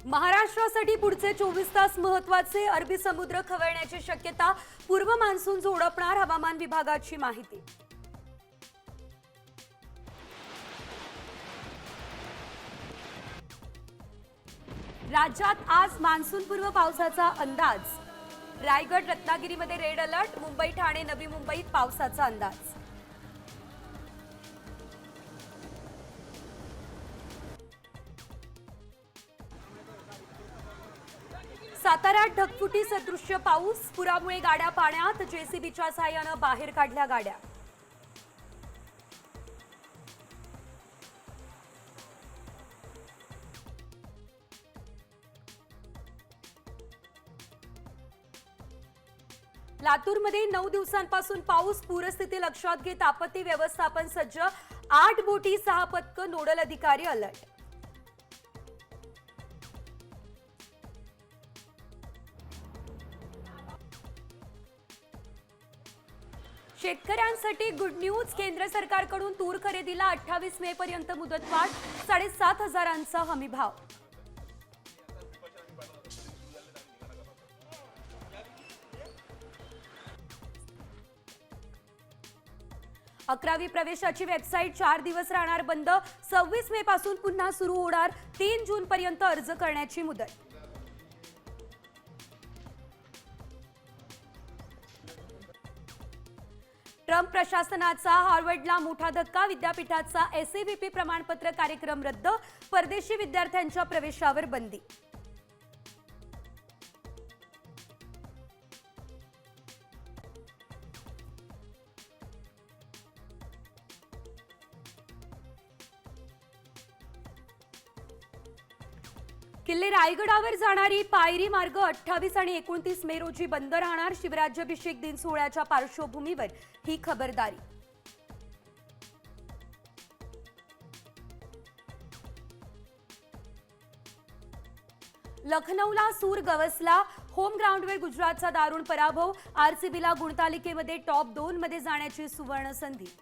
महाराष्ट्रासाठी पुढचे 24 तास महत्त्वाचे, अरबी समुद्र खवळण्याची शक्यता, पूर्व मान्सून झोडपणार, हवामान विभागाची माहिती। राज्यात आज मान्सूनपूर्व पावसाचा अंदाज। रायगड रत्नागिरीमध्ये रेड अलर्ट, मुंबई ठाणे नवी मुंबईत पावसाचा अंदाज। साताऱ्यात ढगफुटी सदृश्य पाऊस, पुरामुळे गाड्या पाण्यात, जेसीबीच्या सहाय्यानं बाहेर काढल्या गाड्या। लातूरमध्ये 9 दिवसांपासून पाऊस, पूरस्थिती लक्षात घेत आपत्ती व्यवस्थापन सज्ज, 8 बोटी 6 पथकं, नोडल अधिकारी अलर्ट। शेतकऱ्यांसाठी गुड न्यूज, केंद्र सरकारकडून तूर खरेदीला 28 मे पर्यंत मुदतवाढ, 7,500 हमीभाव। 11वी प्रवेशाची वेबसाईट 4 दिवस राहणार बंद, 26 मे पासून पुन्हा सुरू होणार, 3 जून पर्यंत अर्ज करण्याची मुदत। ट्रम्प प्रशासनाचा हार्वर्डला मोठा धक्का, विद्यापीठाचा एसएव्हीपी प्रमाणपत्र कार्यक्रम रद्द, परदेशी विद्यार्थ्यांच्या प्रवेशावर बंदी। किल्ले रायगडावर जाणारी पायरी मार्ग 28 आणि 29 मे रोजी बंद राहणार, शिवराज्याभिषेक दिन सोहळ्याच्या पार्श्वभूमीवर ही खबरदारी। लखनौला सूर गवसला, होम ग्राउंडवर गुजरातचा दारुण पराभव, आरसीबीला गुणतालिकेमध्ये टॉप 2 मध्ये जाण्याची सुवर्ण संधी।